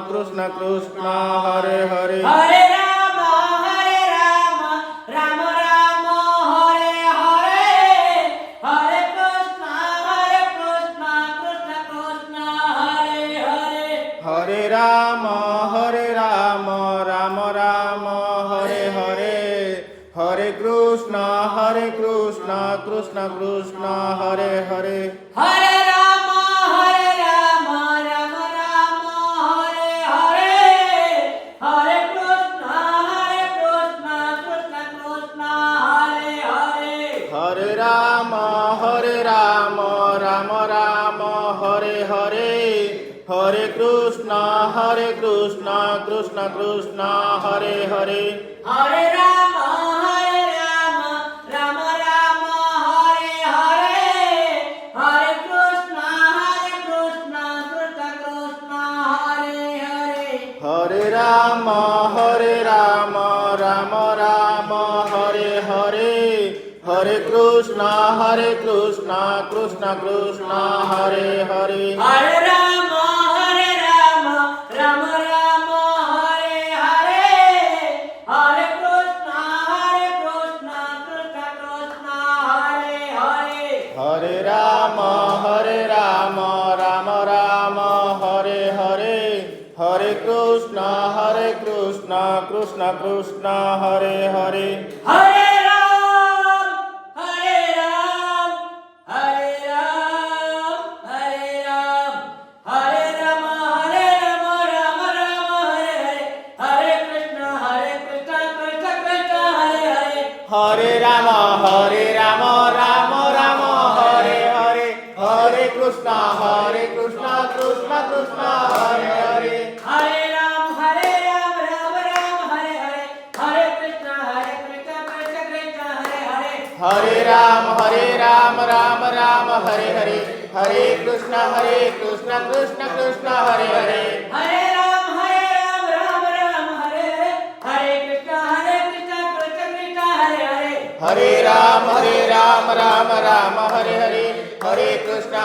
कृष्ण कृष्ण हरे हरे हरे राम राम राम हरे हरे हरे कृष्ण कृष्ण कृष्ण हरे हरे हरे राम राम राम हरे हरे हरे कृष्ण कृष्ण कृष्ण हरे हरे हरे राम राम राम हरे हरे हरे कृष्ण कृष्ण कृष्ण हरे हरे हरे राम राम राम हरे हरे हरे कृष्ण कृष्ण कृष्ण हरे हरे हरे राम राम राम हरे हरे हरे कृष्ण कृष्ण कृष्ण हरे हरे हरे राम राम राम हरे हरे हरे कृष्ण कृष्ण कृष्ण हरे हरे हरे राम राम राम हरे हरे हरे कृष्ण कृष्ण कृष्ण हरे हरे हरे राम राम राम हरे हरे हरे कृष्ण कृष्ण कृष्ण हरे हरे हरे राम हरे राम हरे राम हरे राम हरे राम राम राम हरे हरे हरे कृष्ण कृष्ण कृष्ण हरे हरे हरे राम राम राम हरे हरे हरे कृष्ण कृष्ण कृष्ण हरे हरे हरे राम राम राम हरे हरे हरे कृष्ण कृष्ण कृष्ण हरे हरे हरे राम राम राम हरे हरे हरे कृष्ण कृष्ण कृष्ण हरे हरे हरे राम राम राम हरे हरे हरे कृष्ण कृष्ण कृष्ण हरे हरे हरे राम राम हरे हरे हरे कृष्ण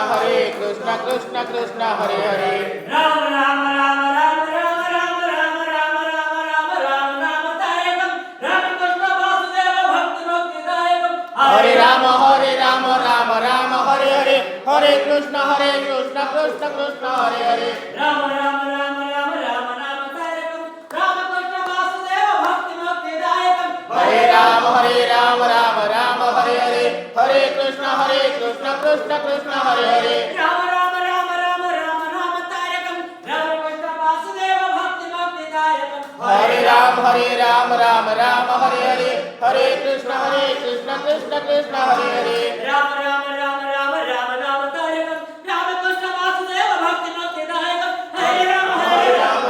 कृष्ण कृष्ण हरे हरे राम राम राम राम राम राम राम राम राम राम राम राम तारकम राम कृष्ण वासुदेव भक्त मुक्ति दायकम हरे राम हरे हरे हरे कृष्ण कृष्ण कृष्ण हरे हरे राम राम राम राम राम राम तारकम राम कृष्ण वासुदेव भक्त मुक्ति दायकम हरे राम हरे हरे हरे कृष्ण कृष्ण कृष्ण हरे हरे राम राम राम राम राम राम तारकम राम कृष्ण वासुदेव भक्त मुक्ति दायकम हरे राम हरे हरे हरे कृष्ण कृष्ण कृष्ण हरे हरे राम राम राम राम राम राम तारकम राम कृष्ण वासुदेव भक्त मुक्ति दायकम हरे राम हरे राम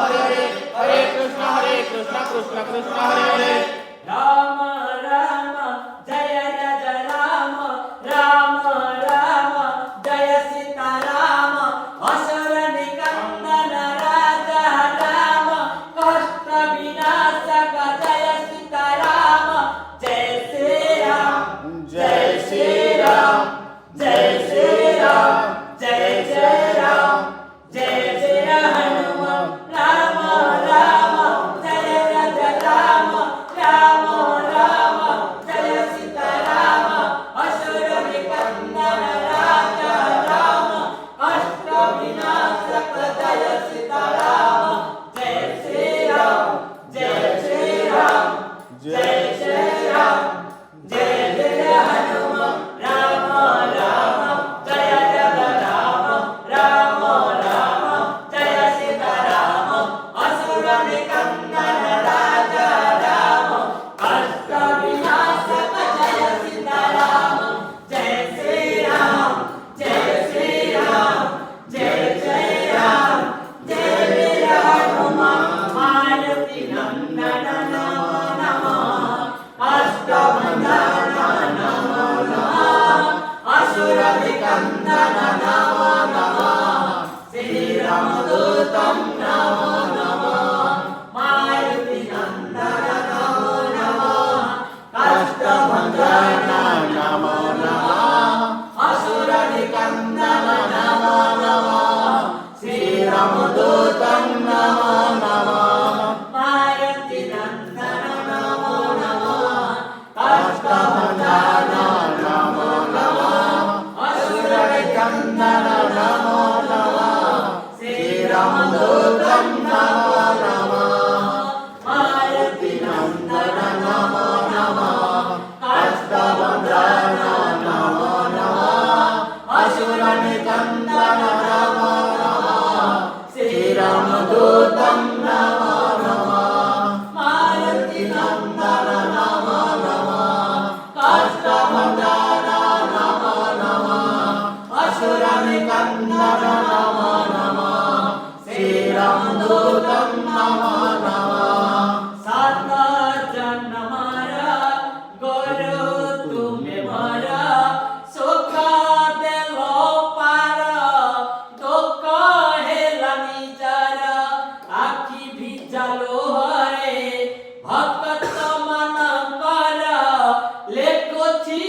हरे हरे कृष्ण कृष्ण कृष्ण हरे हरे राम राम जय जय राम राम राम जय सीता राम असुर निकंदन राजा राम कष्ट विनाशक जय सीता राम जय श्री राम जय अद्भुतं नमः नमः। सात जन्म मारा गुरु तुम्हें मारा सुख देलो पारा दुख हेला निजारा आखि भी जालो हरे भक्त मन कर लेकोची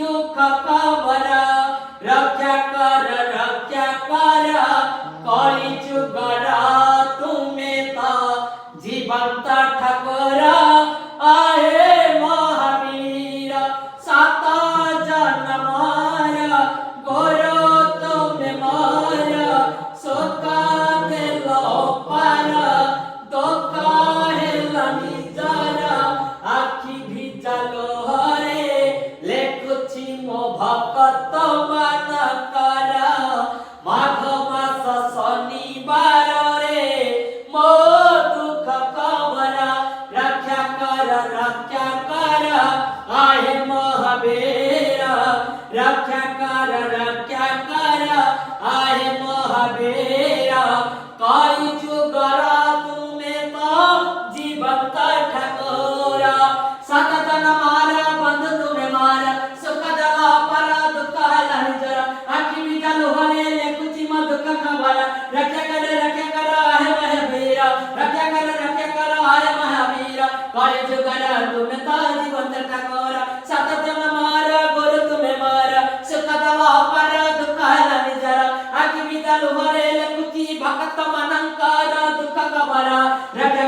दुख खबर रक्षा कर कली जुगरा तुम्हें तो जीवंत ठाकुर आहे महावीर सात जन्म मारा गुरु तुम्हें मारा सुख देलो पारा दुख हेला निजारा आखि भी जालो हरे लेखुची मो भक्त मन कर माघ मास शनिवार रे मो दुख खबर रक्षा कर आहे महावीर रक्षा कर आहे महावीर कई जुगरा तुम्हें तो जीवंत ठाकुर सात जन्म मारा बंध तुम्हें मारा सुख दला परा दुख हला निजरा आखि भी जालो हरे लेकुची म दुख खबर रक्षा कर आहे महावीर रक्षा कर आहे महावीर कई जुगरा तुम्हें तो जीवंत ठाकुर सात जन्म मारा गुरु तुम्हें मारा सुख दला परा दुख हला निजरा आखि भी जालो हरे लेकुची भक्त मनंकार दुख खबर रक्षा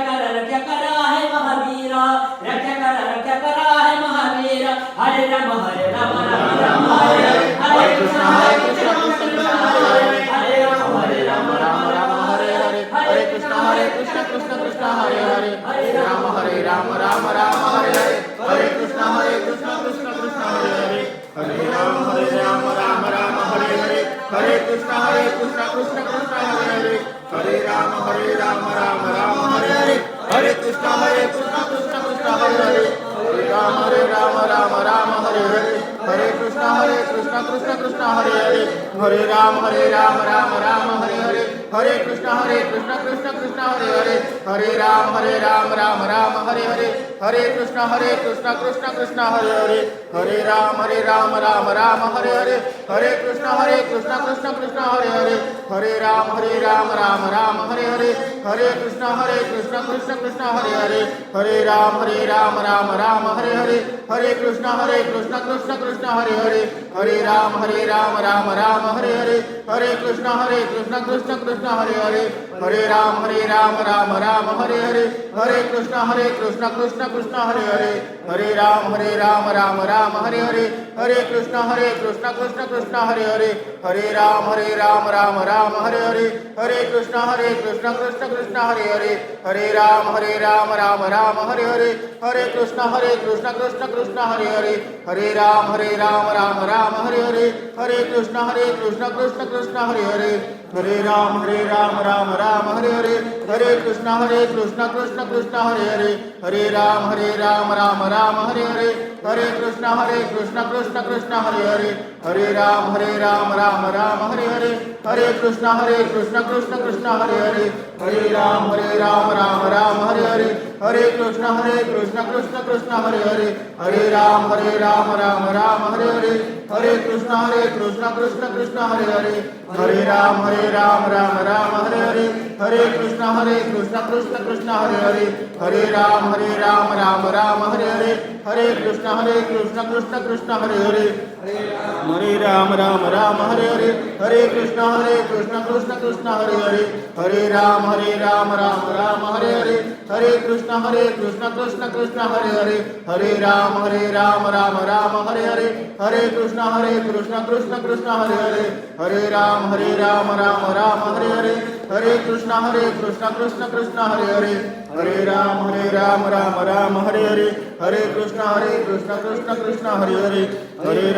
कर आहे महावीर रक्षा कर आहे महावीर हरे राम राम राम हरे हरे कृष्ण कृष्ण कृष्ण हरे हरे राम राम हरे हरे हरे कृष्ण कृष्ण कृष्ण हरे हरे हरे राम राम हरे हरे हरे कृष्ण कृष्ण कृष्ण हरे हरे हरे राम राम हरे हरे हरे कृष्ण कृष्ण कृष्ण हरे हरे हरे राम राम हरे हरे हरे कृष्ण कृष्ण कृष्ण हरे हरे हरे राम हरे हरे हरे कृष्ण कृष्ण कृष्ण हरे हरे हरे राम हरे राम हरे हरे हरे कृष्ण कृष्ण कृष्ण हरे हरे हरे राम हरे हरे हरे कृष्ण कृष्ण कृष्ण हरे हरे हरे राम हरे राम हरे हरे हरे कृष्ण कृष्ण कृष्ण हरे हरे हरे राम हरे राम हरे हरे हरे कृष्ण कृष्ण कृष्ण हरे हरे हरे राम हरे राम हरे हरे हरे कृष्ण कृष्ण कृष्ण हरे हरे हरे राम हरे राम हरे हरे हरे कृष्ण कृष्ण कृष्ण हरे हरे हरे राम हरे राम हरे हरे हरे कृष्ण कृष्ण कृष्ण हरे हरे हरे राम हरे राम हरे हरे हरे कृष्ण कृष्ण कृष्ण हरे हरे हरे राम हरे राम हरे हरे हरे कृष्ण कृष्ण कृष्ण हरे हरे हरे राम हरे राम हरे हरे हरे कृष्ण कृष्ण कृष्ण हरे हरे हरे राम हरे राम हरे हरे हरे कृष्ण कृष्ण कृष्ण हरे हरे हरे राम हरे राम हरे हरे हरे कृष्ण कृष्ण कृष्ण हरे हरे हरे राम हरे राम हरे हरे हरे कृष्ण कृष्ण कृष्ण हरे हरे हरे राम हरे राम हरे हरे हरे कृष्ण कृष्ण कृष्ण हरे हरे हरे राम हरे राम हरे हरे हरे कृष्ण कृष्ण कृष्ण हरे हरे हरे राम हरे राम हरे हरे हरे कृष्ण कृष्ण कृष्ण हरे हरे हरे राम हरे राम हरे हरे हरे कृष्ण कृष्ण कृष्ण हरे हरे हरे राम हरे राम हरे हरे हरे कृष्ण कृष्ण कृष्ण हरे हरे हरे राम हरे हरे हरे कृष्ण कृष्ण कृष्ण हरे हरे हरे राम हरे राम हरे हरे हरे कृष्ण कृष्ण कृष्ण हरे हरे हरे राम हरे राम हरे हरे हरे कृष्ण कृष्ण कृष्ण हरे हरे हरे राम हरे राम हरे हरे हरे कृष्ण कृष्ण कृष्ण हरे हरे हरे राम हरे हरे हरे कृष्ण कृष्ण कृष्ण हरे हरे हरे